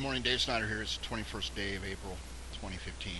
morning, Dave Snyder here. It's the 21st day of April 2015.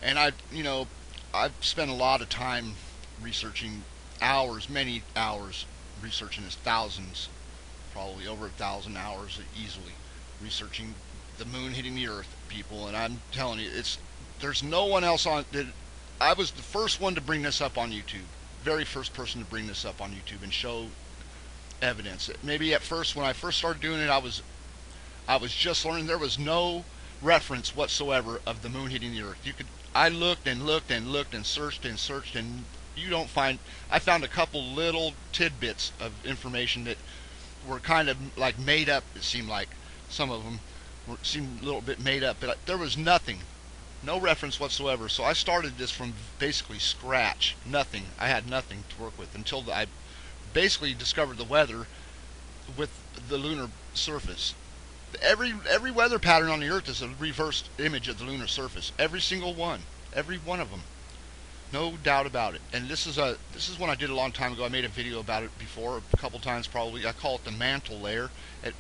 And I've spent a lot of time researching hours, many hours researching this, thousands, probably over 1,000 hours easily, researching the moon hitting the earth, people. And I'm telling you, there's no one else on that. I was the first one to bring this up on YouTube, very first person to bring this up on YouTube and show evidence. Maybe at first, when I first started doing it, I was just learning. There was no reference whatsoever of the moon hitting the earth. I looked and looked and looked and searched, and you don't find. I found a couple little tidbits of information that were kind of like made up. It seemed like some of them seemed a little bit made up, but there was nothing, no reference whatsoever. So I started this from basically scratch, nothing. I had nothing to work with until I basically discovered the weather with the lunar surface. Every weather pattern on the earth is a reversed image of the lunar surface. Every single one, every one of them, no doubt about it. And this is one I did a long time ago. I made a video about it before, a couple times probably. I call it the mantle layer,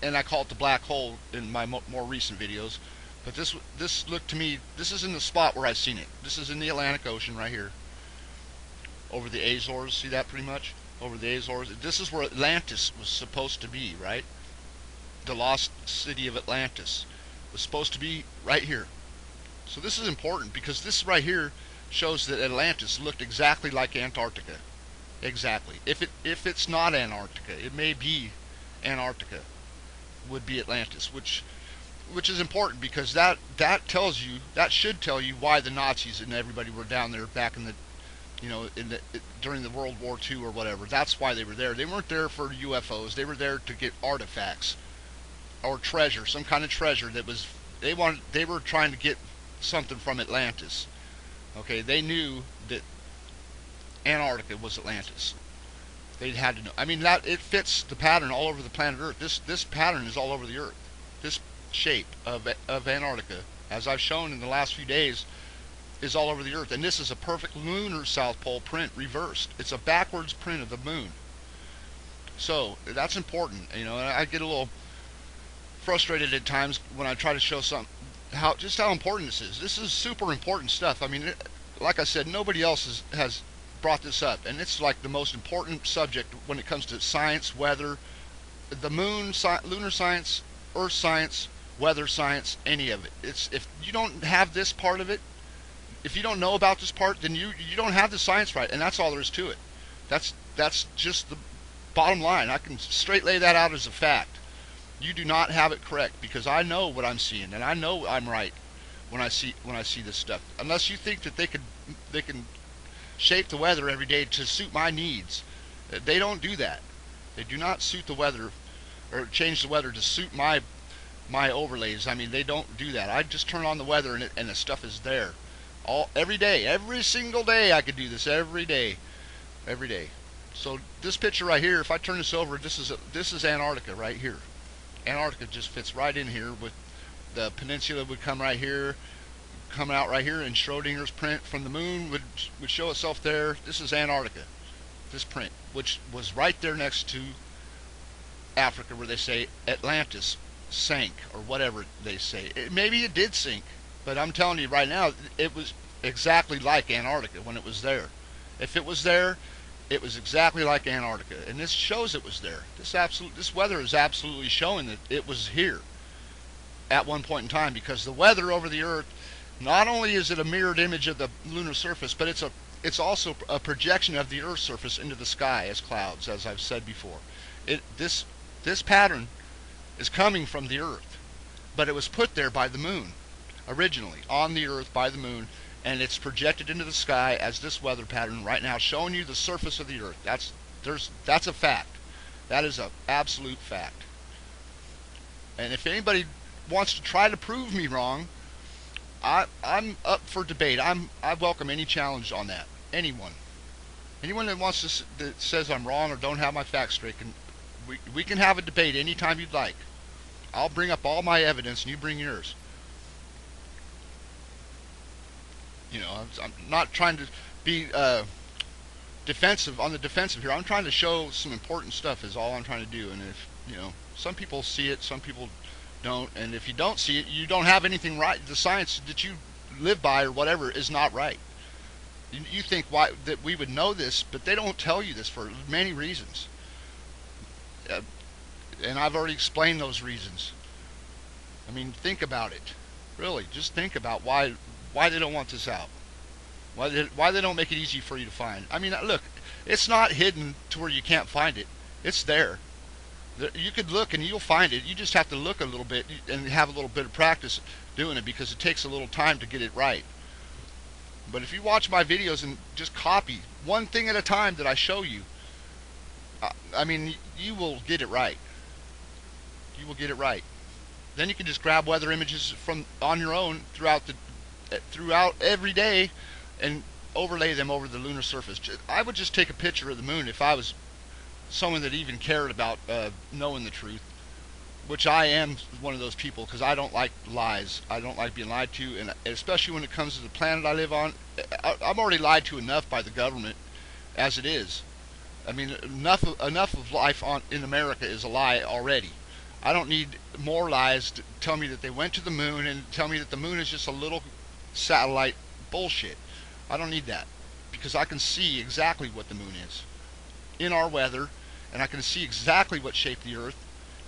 and I call it the black hole in my more recent videos. But this looked to me, this is in the spot where I've seen it. This is in the Atlantic Ocean right here, over the Azores. See that pretty much over the Azores. This is where Atlantis was supposed to be, right? The lost city of Atlantis was supposed to be right here. So this is important because this right here shows that Atlantis looked exactly like Antarctica. Exactly. If it's not Antarctica, it may be Antarctica. Would be Atlantis, which is important because that should tell you why the Nazis and everybody were down there back in the during the World War II or whatever. That's why they were there. They weren't there for UFOs. They were there to get artifacts or treasure, some kind of treasure that was they were trying to get something from Atlantis. Okay, they knew that Antarctica was Atlantis. They had to know. I mean, that it fits the pattern all over the planet Earth. This pattern is all over the Earth. This shape of Antarctica, as I've shown in the last few days, is all over the Earth. And this is a perfect lunar South Pole print reversed. It's a backwards print of the moon. So that's important. And I get a little frustrated at times when I try to show how important this is. This is super important stuff. I mean, like I said, nobody else has brought this up, and it's like the most important subject when it comes to science, weather, the moon, lunar science, earth science, weather science, any of it. If you don't have this part of it, if you don't know about this part, then you don't have the science right, and that's all there is to it. That's just the bottom line. I can straight lay that out as a fact. You do not have it correct because I know what I'm seeing, and I know I'm right when I see this stuff. Unless you think that they can shape the weather every day to suit my needs, they don't do that. They do not suit the weather or change the weather to suit my overlays. I mean, they don't do that. I just turn on the weather and the stuff is there every day, every single day. I could do this every day. So this picture right here, if I turn this over, this is Antarctica right here. Antarctica just fits right in here. With the peninsula would come right here, come out right here, and Schrodinger's print from the moon would show itself there. This is Antarctica, this print, which was right there next to Africa, where they say Atlantis sank or whatever they say. Maybe it did sink, but I'm telling you right now, it was exactly like Antarctica when it was there. If it was there, it was exactly like Antarctica, and this shows it was there. This weather is absolutely showing that it was here at one point in time, because the weather over the Earth, not only is it a mirrored image of the lunar surface, but it's also a projection of the Earth's surface into the sky as clouds, as I've said before. This pattern is coming from the Earth, but it was put there by the moon originally, on the Earth by the moon. And it's projected into the sky as this weather pattern right now, showing you the surface of the Earth. That's a fact. That is an absolute fact. And if anybody wants to try to prove me wrong, I'm up for debate. I welcome any challenge on that. Anyone that says I'm wrong or don't have my facts straight, we can have a debate anytime you'd like. I'll bring up all my evidence and you bring yours. I'm not trying to be defensive here. I'm trying to show some important stuff is all I'm trying to do. And if some people see it, some people don't. And if you don't see it, you don't have anything right. The science that you live by or whatever is not right. You think why that we would know this, but they don't tell you this for many reasons. Uh, and I've already explained those reasons. I mean, think about it. Really, just think about why they don't want this out. Why they don't make it easy for you to find. I mean, look, it's not hidden to where you can't find it. It's there. You could look and you'll find it. You just have to look a little bit and have a little bit of practice doing it, because it takes a little time to get it right. But if you watch my videos and just copy one thing at a time that I show you, I mean, you will get it right. You will get it right. Then you can just grab weather images from on your own throughout every day and overlay them over the lunar surface. I would just take a picture of the moon if I was someone that even cared about knowing the truth, which I am one of those people, because I don't like lies. I don't like being lied to, and especially when it comes to the planet I live on. I'm already lied to enough by the government as it is. I mean, enough of life in America is a lie already. I don't need more lies to tell me that they went to the moon and tell me that the moon is just a little satellite bullshit. I don't need that, because I can see exactly what the moon is in our weather, and I can see exactly what shaped the Earth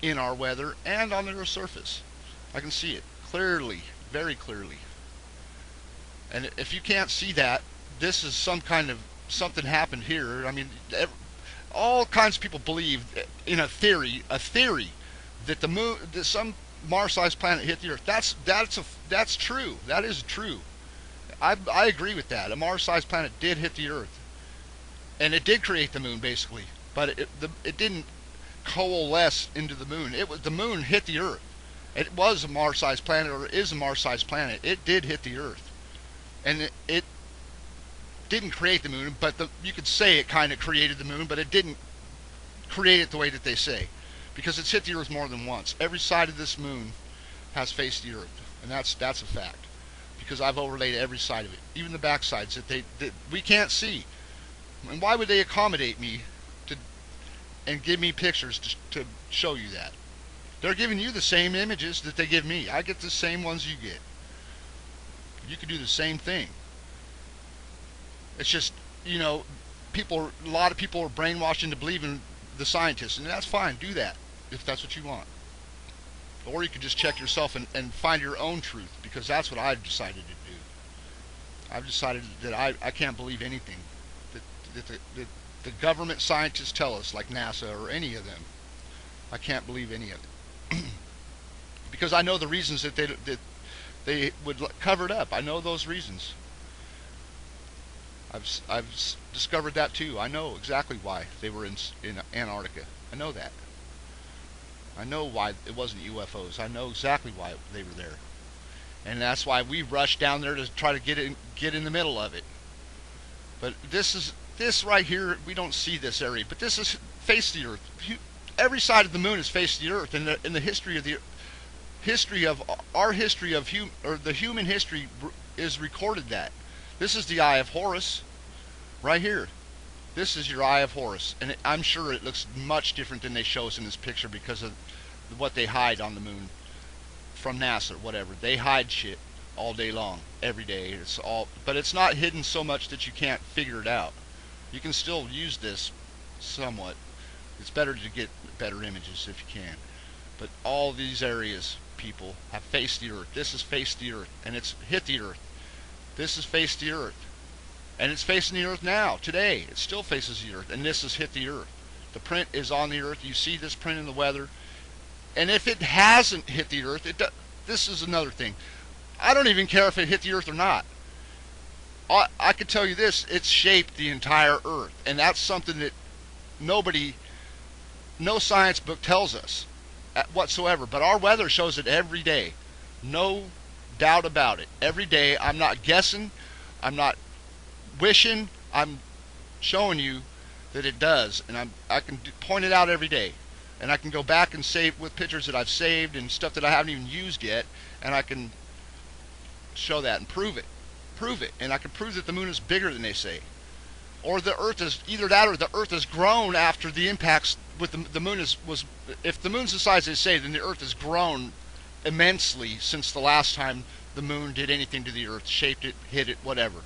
in our weather and on the Earth's surface. I can see it clearly, very clearly. And if you can't see that, this is some kind of something happened here. I mean, all kinds of people believe in a theory that the moon, that some Mars-sized planet hit the Earth. That's true. That is true. I agree with that. A Mars-sized planet did hit the Earth, and it did create the moon basically, but it didn't coalesce into the moon. The moon hit the Earth. It was a Mars-sized planet, or is a Mars-sized planet. It did hit the Earth, and it didn't create the moon, but you could say it kind of created the moon, but it didn't create it the way that they say, because it's hit the Earth more than once. Every side of this moon has faced the Earth, and that's a fact, because I've overlaid every side of it, even the back sides that we can't see. And why would they accommodate me and give me pictures to show you that? They're giving you the same images that they give me. I get the same ones you get. You could do the same thing. It's just, a lot of people are brainwashed into believing the scientists, and that's fine. Do that if that's what you want. Or you could just check yourself and find your own truth, because that's what I've decided to do. I've decided that I can't believe anything that the government scientists tell us, like NASA or any of them. I can't believe any of it. Because I know the reasons that they would cover it up. I know those reasons. I've discovered that too. I know exactly why they were in Antarctica. I know that. I know why it wasn't UFOs. I know exactly why they were there, and that's why we rushed down there to try to get in the middle of it. But this right here, we don't see this area, but this is face the Earth. Every side of the moon is face the Earth, and in the history of the human history is recorded that. This is the Eye of Horus, right here. This is your Eye of Horus, and I'm sure it looks much different than they show us in this picture because of what they hide on the moon from NASA or whatever. They hide shit all day long, every day. But it's not hidden so much that you can't figure it out. You can still use this somewhat. It's better to get better images if you can. But all these areas, people, have faced the Earth. This has faced the Earth, and it's hit the Earth. This has faced the Earth, and it's facing the Earth now, today. It still faces the Earth, and this has hit the Earth. The print is on the Earth. You see this print in the weather. And if it hasn't hit the Earth, this is another thing. I don't even care if it hit the Earth or not. I could tell you this, it's shaped the entire Earth, and that's something that no science book tells us whatsoever, but our weather shows it every day. No doubt about it. Every day. I'm not guessing, I'm not wishing, I'm showing you that it does, and I can point it out every day, and I can go back and save with pictures that I've saved and stuff that I haven't even used yet, and I can show that and prove it, and I can prove that the moon is bigger than they say, or the Earth is either that, or the Earth has grown after the impacts with the moon was. If the moon's the size they say, then the Earth has grown immensely since the last time the moon did anything to the Earth, shaped it, hit it, whatever.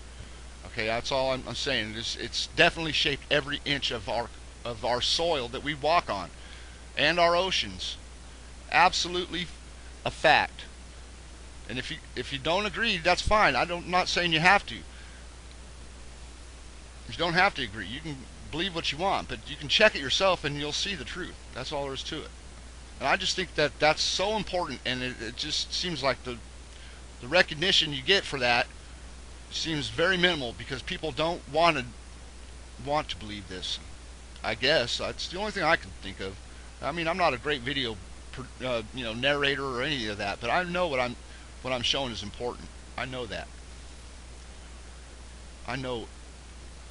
Okay, that's all I'm saying. It's definitely shaped every inch of our soil that we walk on and our oceans. Absolutely a fact. And if you don't agree, that's fine. I'm not saying you have to. You don't have to agree. You can believe what you want, but you can check it yourself and you'll see the truth. That's all there is to it. And I just think that that's so important, and it just seems like the recognition you get for that seems very minimal because people don't want to believe this. I guess that's the only thing I can think of. I mean, I'm not a great video, narrator or any of that, but I know what I'm showing is important. I know that. I know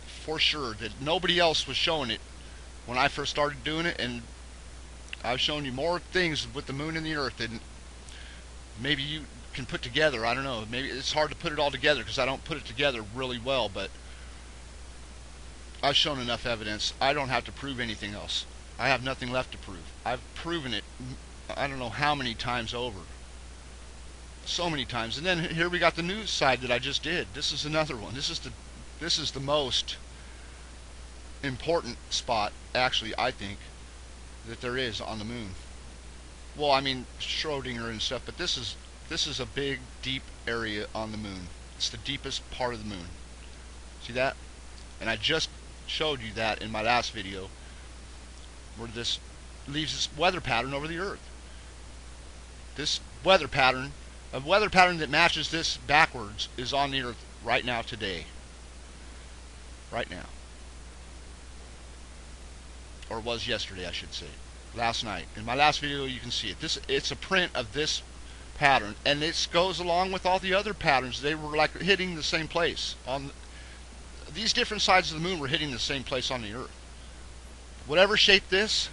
for sure that nobody else was showing it when I first started doing it, and I've shown you more things with the moon and the Earth than maybe you can put together. I don't know. Maybe it's hard to put it all together because I don't put it together really well, but I've shown enough evidence. I don't have to prove anything else. I have nothing left to prove. I've proven it I don't know how many times over. So many times. And then here we got the news side that I just did. This is another one. This is the most important spot, actually, I think, that there is on the moon. Well, I mean Schrodinger and stuff, but this is a big, deep area on the moon. It's the deepest part of the moon. See that? And I just showed you that in my last video, where this leaves this weather pattern over the Earth. This weather pattern, a weather pattern that matches this backwards, is on the Earth right now today. Right now. Or was yesterday, I should say. Last night. In my last video you can see it. It's a print of this pattern, and this goes along with all the other patterns. They were like hitting the same place. These different sides of the moon were hitting the same place on the Earth. Whatever shaped this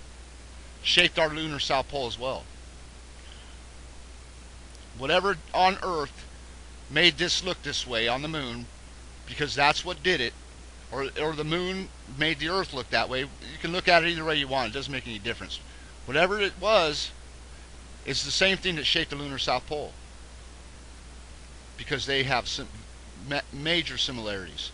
shaped our lunar south pole as well. Whatever on Earth made this look this way on the moon, because that's what did it, or the moon made the Earth look that way. You can look at it either way you want. It doesn't make any difference. Whatever it was, it's the same thing that shaped the lunar south pole, because they have some major similarities.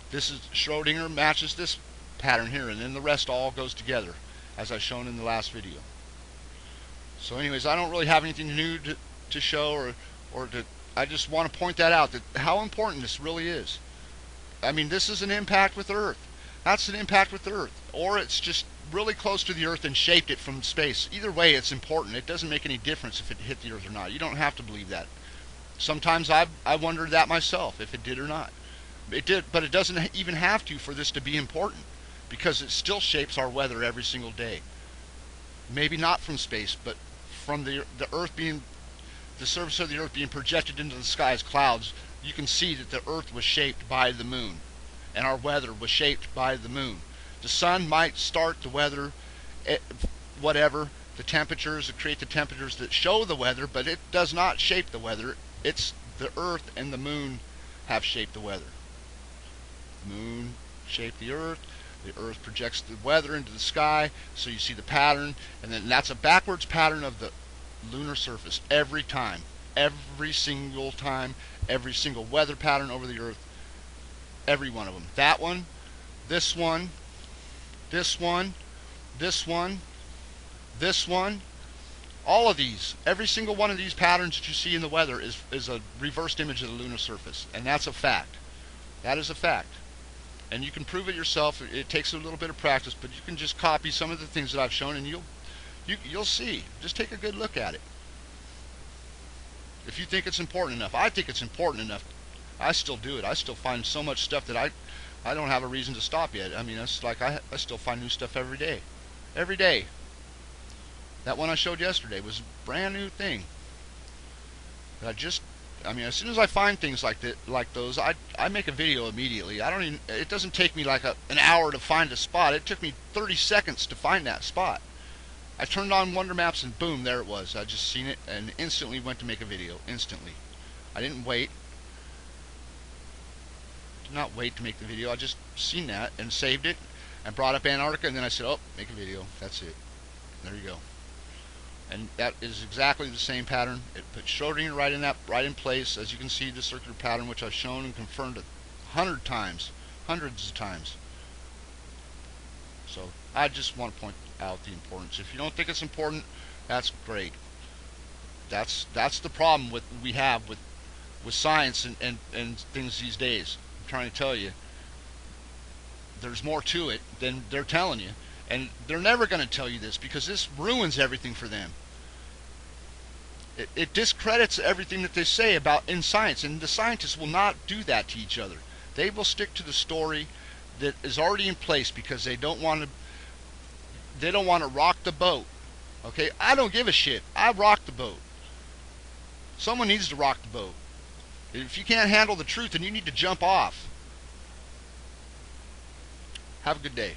This is Schrodinger matches this pattern here, and then the rest all goes together, as I've shown in the last video. So anyways, I don't really have anything new to show, I just want to point that out, that how important this really is. I mean, this is an impact with Earth. That's an impact with Earth. Or it's just really close to the Earth and shaped it from space. Either way, it's important. It doesn't make any difference if it hit the Earth or not. You don't have to believe that. Sometimes I wondered that myself, if it did or not. It did, but it doesn't even have to for this to be important, because it still shapes our weather every single day. Maybe not from space, but from the Earth being, the surface of the Earth being projected into the sky as clouds. You can see that the Earth was shaped by the moon, and our weather was shaped by the moon. The sun might start the weather, whatever, the temperatures, that create the temperatures that show the weather, but it does not shape the weather. It's the Earth and the moon have shaped the weather. The moon shaped the Earth projects the weather into the sky, so you see the pattern, and then that's a backwards pattern of the lunar surface every time. Every single time, every single weather pattern over the Earth, every one of them. That one, this one, this one, this one, this one, all of these, every single one of these patterns that you see in the weather is a reversed image of the lunar surface, and that's a fact. That is a fact. And you can prove it yourself. It takes a little bit of practice, but you can just copy some of the things that I've shown, and you'll see. Just take a good look at it. If you think it's important enough. I think it's important enough. I still do it. I still find so much stuff that I don't have a reason to stop yet. I mean, it's like I still find new stuff every day. Every day. That one I showed yesterday was a brand new thing. That I mean, as soon as I find things like those, I make a video immediately. It doesn't take me like an hour to find a spot. It took me 30 seconds to find that spot. I turned on Wonder Maps and boom, there it was. I just seen it and instantly went to make a video. Instantly. I didn't wait. Did not wait to make the video. I just seen that and saved it and brought up Antarctica, and then I said, oh, make a video. That's it. There you go. And that is exactly the same pattern. It puts Schrodinger right in place. As you can see, the circular pattern, which I've shown and confirmed 100 times, hundreds of times. So I just want to point out the importance. If you don't think it's important, that's great. That's the problem we have with science and things these days. I'm trying to tell you, there's more to it than they're telling you. And they're never going to tell you this, because this ruins everything for them. It discredits everything that they say about in science, and the scientists will not do that to each other. They will stick to the story that is already in place, because they don't want to rock the boat. Okay, I don't give a shit. I rock the boat. Someone needs to rock the boat. If you can't handle the truth, then you need to jump off. Have a good day.